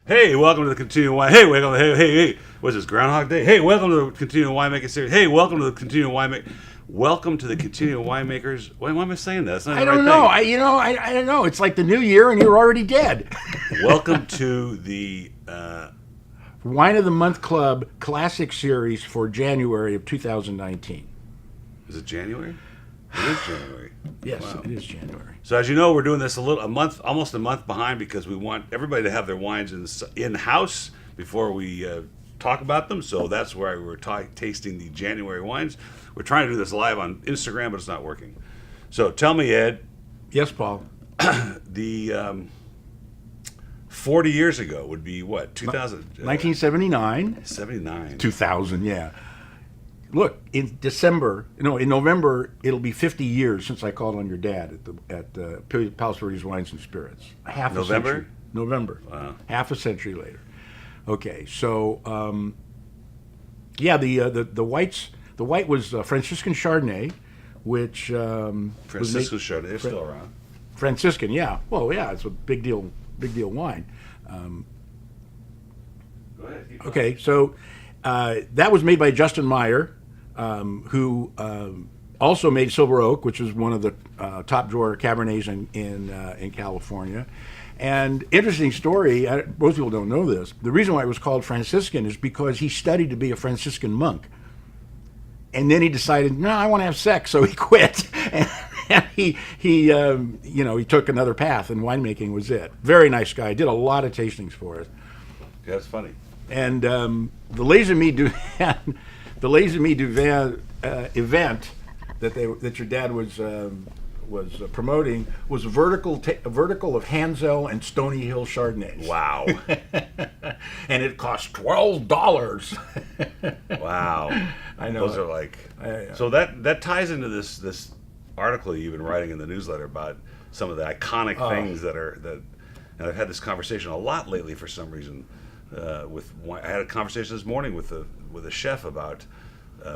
Hey, welcome to the Continuing Wine. Hey, hey. What's this, Groundhog Day? Hey, welcome to the Continuing Winemaking Series. Hey, welcome to the Continuing Winemaking. Welcome to the Continuing Winemakers. Why am I saying that? That's not I the don't right know. thing. I don't know. It's like the new year and you're already dead. Welcome to the Wine of the Month Club Classic Series for January of 2019. Is it January? It is January. Yes, Wow. it is January. So as you know, we're doing this almost a month behind because we want everybody to have their wines in house before we talk about them. So that's why we're tasting the January wines. We're trying to do this live on Instagram, but it's not working. So tell me, Ed, Yes, Paul. the 40 years ago would be what? 2000? 1979. 79. 2000, yeah. Look, in November, it'll be 50 years since I called on your dad at Palos Verdes Wines and Spirits. Half November? a century. November. Wow. Half a century later. Okay, so the whites. The white was Franciscan Chardonnay, which Francisco Chardonnay is still around. Franciscan, yeah. Well, yeah, it's a big deal wine. Go ahead. Keep going. Okay, so that was made by Justin Meyer, who also made Silver Oak, which is one of the top drawer Cabernets in California. And interesting story, most people don't know this. The reason why it was called Franciscan is because he studied to be a Franciscan monk. And then he decided, no, I want to have sex, so he quit. And he took another path, and winemaking was it. Very nice guy. Did a lot of tastings for us. Yeah, that's funny. And the Les Amis du Vin event that your dad was promoting was a vertical of Hansel and Stony Hill Chardonnays. Wow. And it cost $12. Wow. I know. Those are like so that ties into this article you've been writing in the newsletter about some of the iconic things that and I've had this conversation a lot lately for some reason. I had a conversation this morning with a chef about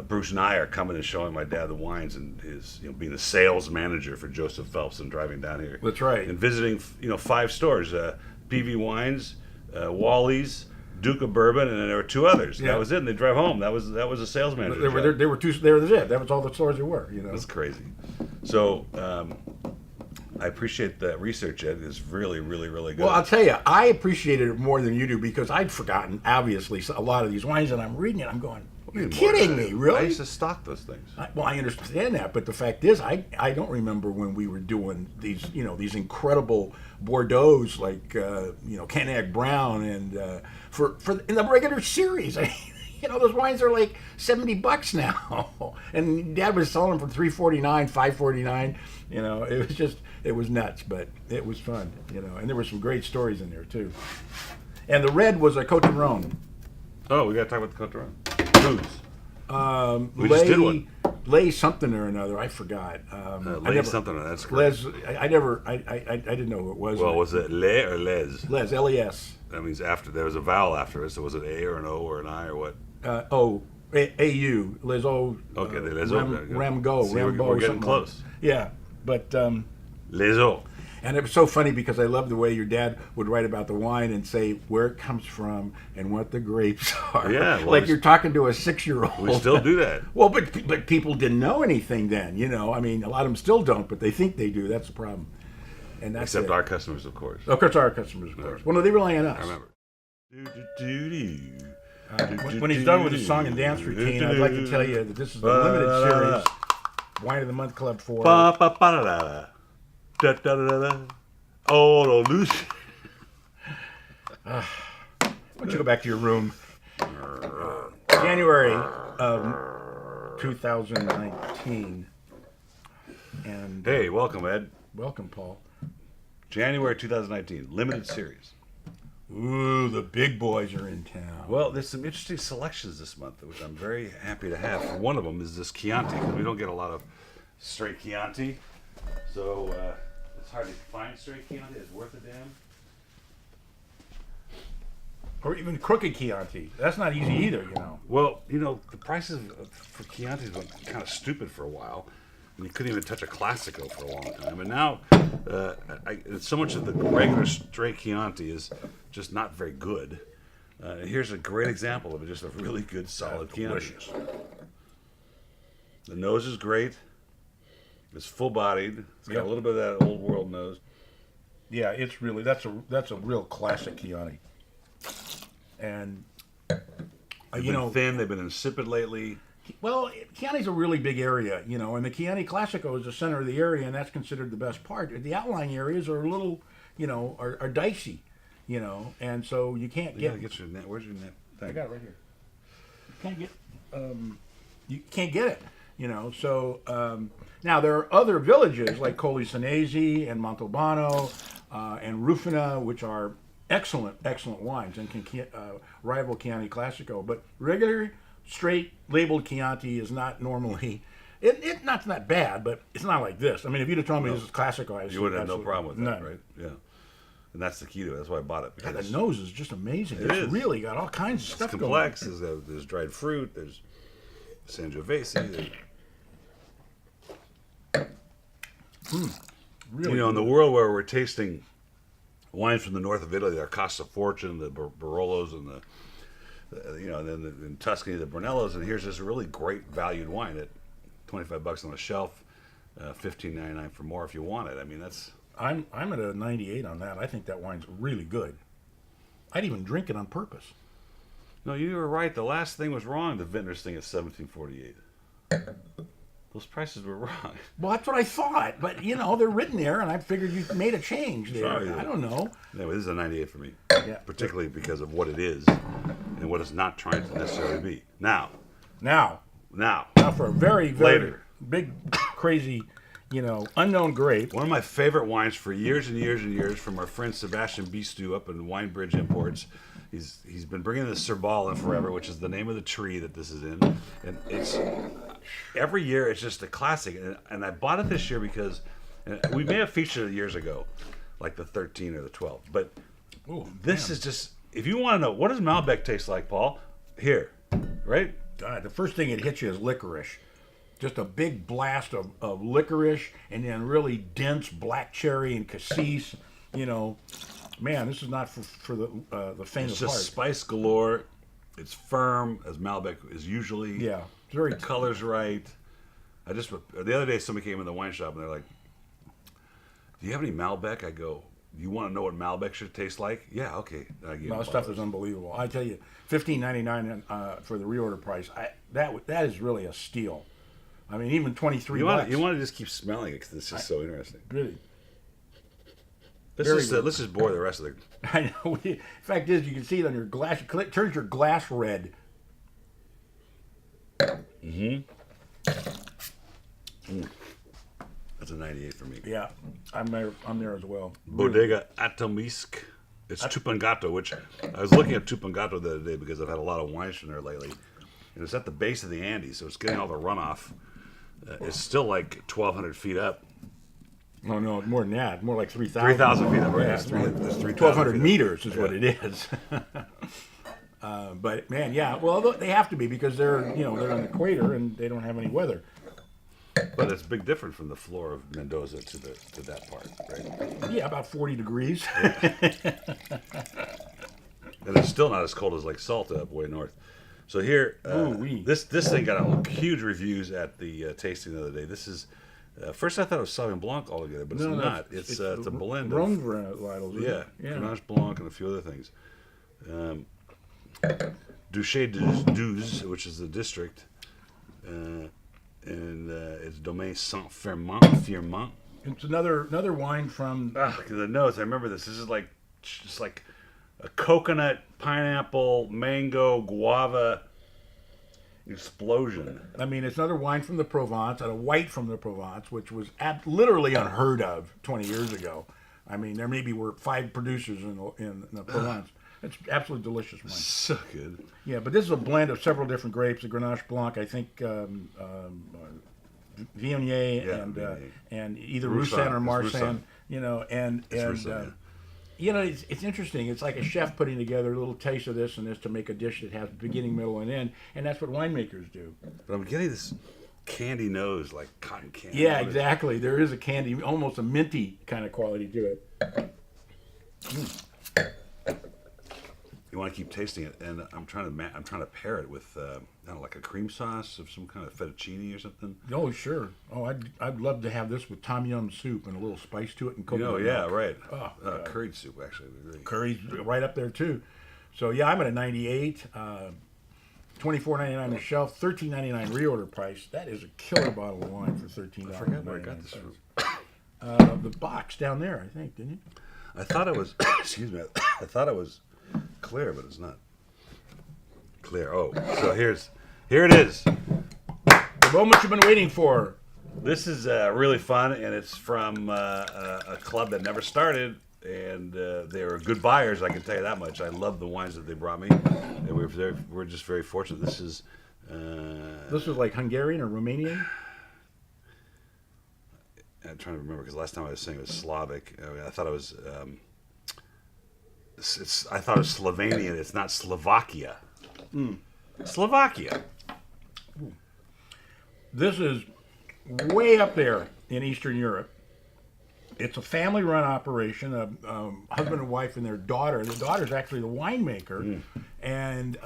Bruce Nyer coming and showing my dad the wines and his being a sales manager for Joseph Phelps and driving down here. That's right. And visiting 5 stores, PV Wines, Wally's, Duke of Bourbon, and then there were 2 others. Yeah. That was it. And they drive home. That was a sales manager. There were two. There was it. That was all the stores there were. That's crazy. So I appreciate that research, Ed. It's really, really, really good. Well, I'll tell you, I appreciated it more than you do because I'd forgotten, obviously, a lot of these wines, and I'm reading it. I'm going, you're kidding me, really? I used to stock those things. I understand that, but the fact is, I don't remember when we were doing these incredible Bordeaux's like Cognac Brown and for in the regular series. Those wines are like $70 now, and Dad was selling them for $3.49, $5.49. It was nuts, but it was fun. And there were some great stories in there too. And the red was a Cote d'Aron. Oh, we got to talk about the Cote d'Aron. Whose? We just did one. Lay something or another. I forgot. Something. That's great. I didn't know who it was. Well, was it Les or Les? Les, L-E-S. That means after there was a vowel after it. So was it A or an O or an I or what? A-U. Les O. Okay, Les O. Ramgo. See, Rambo. we're getting something close. Like. Yeah, but Les O. and it was so funny because I loved the way your dad would write about the wine and say where it comes from and what the grapes are. Yeah, well, like you're talking to a 6-year-old. We still do that. Well, but people didn't know anything then. I mean, a lot of them still don't, but they think they do. That's the problem. And that's Except it. our customers, of course. Of course, our customers, of course. Well, no, they rely on us. I remember. When he's done with his song and dance routine, I'd like to tell you that this is the limited series Wine of the Month Club for. Oh, no, Lucy. Why don't you go back to your room? January of 2019. And Hey, welcome, Ed. welcome, Paul. January 2019, limited series. Ooh, the big boys are in town. Well, there's some interesting selections this month, which I'm very happy to have. One of them is this Chianti, because we don't get a lot of straight Chianti. So it's hard to find straight Chianti. It's worth a damn. Or even crooked Chianti. That's not easy either, Well, the prices for Chianti went kind of stupid for a while. You couldn't even touch a Classico for a long time. And now, so much of the regular straight Chianti is just not very good. Here's a great example of it, just a really good, solid Chianti. The nose is great. It's full-bodied. It's got a little bit of that old world nose. Yeah, it's really that's a real classic Chianti. And They've been thin. They've been insipid lately. Well, Chianti's a really big area, and the Chianti Classico is the center of the area, and that's considered the best part. The outlying areas are a little, are dicey, and so you can't get. Get your net. Where's your net? I got it right here. You can't get it, So now there are other villages like Colli Senesi and Montalbano and Rufina, which are excellent wines and can rival Chianti Classico, but regular straight labeled Chianti is not normally. It's not bad, but it's not like this. I mean, if you'd have told me this is Classico, you would have no problem with that, right? Yeah, and that's the key to it. That's why I bought it. God, the nose is just amazing. It's really got all kinds of stuff complex. going on. There's dried fruit. There's Sangiovese. Really in the world where we're tasting wines from the north of Italy, the Costa Fortune, the Barolos, and and then in Tuscany, the Brunellos, and here's this really great valued wine at $25 on the shelf, $15.99 for more if you want it. I mean, that's. I'm at a 98 on that. I think that wine's really good. I'd even drink it on purpose. No, you were right. The last thing was wrong. The Vintners thing at $17.48. Those prices were wrong. Well, that's what I thought, but they're written there, and I figured you made a change there. Sorry, I don't know. Anyway, this is a 98 for me. Yeah. Particularly because of what it is and what it's not trying to necessarily be. Now for a very, very big, crazy, unknown grape. One of my favorite wines for years and years and years from our friend Sebastian Bistou up in Winebridge Imports. He's been bringing the Serbal in forever, which is the name of the tree that this is in, and it's every year it's just a classic. And I bought it this year because we may have featured it years ago, like the 13 or the 12. But this is just, if you want to know what does Malbec taste like, Paul, here, right? God, the first thing it hits you is licorice. Just a big blast of licorice, and then really dense black cherry and cassis. Man, this is not for the faint of heart. It's just spice galore. It's firm, as Malbec is usually. Yeah, it's very. The color's right. The other day somebody came in the wine shop and they're like, "Do you have any Malbec?" I go, "You want to know what Malbec should taste like?" Yeah, okay. This stuff is unbelievable. I tell you, $15.99 for the reorder price. That is really a steal. I mean, even $23. You want to just keep smelling it because it's just so interesting. Really. Let's just bore the rest of the. I know. The fact is, you can see it on your glass. It turns your glass red. Mm. That's a 98 for me. Yeah, I'm there as well. Bodega Atomisk. It's Tupungato, which I was looking at Tupungato the other day because I've had a lot of wines from there lately, and it's at the base of the Andes, so it's getting all the runoff. It's still like 1,200 feet up. Oh, no, more than that. More like 3,000. 3,000 feet up, right? Yeah, it's 1,200 meters is what it is. But, man, yeah. Well, they have to be because they're on the equator and they don't have any weather. But it's a big difference from the floor of Mendoza to that part, right? Yeah, about 40 degrees. Yeah. And it's still not as cold as like Salta up way north. So here, this thing got a huge reviews at the tasting the other day. This is first I thought it was Sauvignon Blanc altogether, but it's not. It's a blend Rhone of varietals. Yeah, Grenache Blanc and a few other things. Duché de which is the district, and it's Domaine Saint-Firmin. It's another wine from. The nose. I remember this. This is just like a coconut, pineapple, mango, guava explosion. I mean, it's another wine from the Provence, and a white from the Provence, which was literally unheard of 20 years ago. I mean, there maybe were 5 producers in the Provence. It's absolutely delicious wine. So good. Yeah, but this is a blend of several different grapes. The Grenache Blanc, I think, Viognier and either Roussanne or Marsanne. It's interesting. It's like a chef putting together a little taste of this and this to make a dish that has beginning, middle, and end, and that's what winemakers do. But I'm getting this candy nose, like cotton candy. Yeah, exactly. There is a candy, almost a minty kind of quality to it. You want to keep tasting it, and I'm trying to pair it with I don't know, like a cream sauce of some kind of fettuccine or something. Oh, sure. Oh, I'd love to have this with tom yum soup and a little spice to it and coconut Yeah, milk. right. Oh, Curried soup, actually. Would be great. Curry's right up there too. So yeah, I'm at a 98. $24.99 on the shelf, $13.99 reorder price. That is a killer bottle of wine for $13. I forgot where I got this from. The box down there, I think, didn't you? I thought it was. Excuse me. I thought it was clear, but it's not clear. Oh, so here it is. The moment you've been waiting for. This is really fun, and it's from a club that never started, and they were good buyers. I can tell you that much. I love the wines that they brought me, and we're just very fortunate. This is like Hungarian or Romanian. I'm trying to remember because last time I was saying it was Slavic. I thought it was. I thought it was Slovenian. It's not Slovakia. Slovakia. This is way up there in Eastern Europe. It's a family-run operation, a husband and wife and their daughter. The daughter's actually the winemaker, and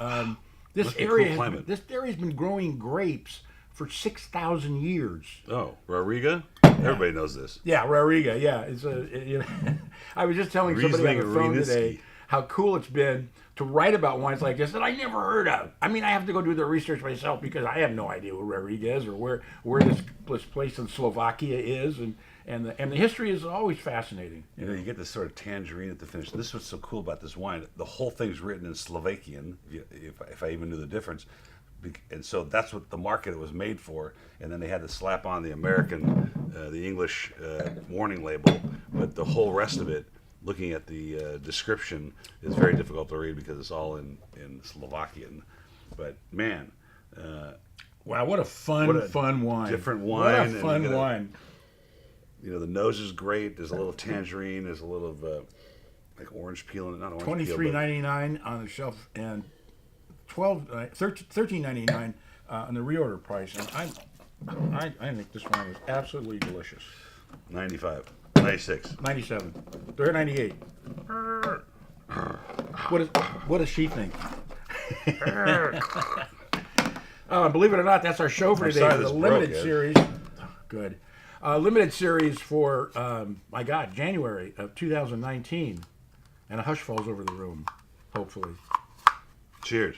this area has been growing grapes for 6,000 years. Oh, Rariga? Everybody knows this. Yeah, Rariga. Yeah, it's I was just telling somebody on the phone today how cool it's been to write about wines like this that I never heard of. I mean, I have to go do the research myself because I have no idea what Rariga is or where this place in Slovakia is, and the history is always fascinating. You know, you get this sort of tangerine at the finish. This is what's so cool about this wine. The whole thing's written in Slovakian, if I even knew the difference. And so that's what the market it was made for. And then they had to slap on the American, the English warning label. But the whole rest of it, looking at the description, is very difficult to read because it's all in Slovakian. But man, wow, what a fun wine! Different wine. What a fun wine! You know, the nose is great. There's a little tangerine. There's a little like orange peel in it. Not orange peel. $23.99 on the shelf and $13.99 on the reorder price. And I think this wine is absolutely delicious. 95, 96, 97. They're at 98. What does she think? Believe it or not, that's our show for today. For the limited series. Good. Limited series for, January of 2019. And a hush falls over the room, hopefully. Cheers.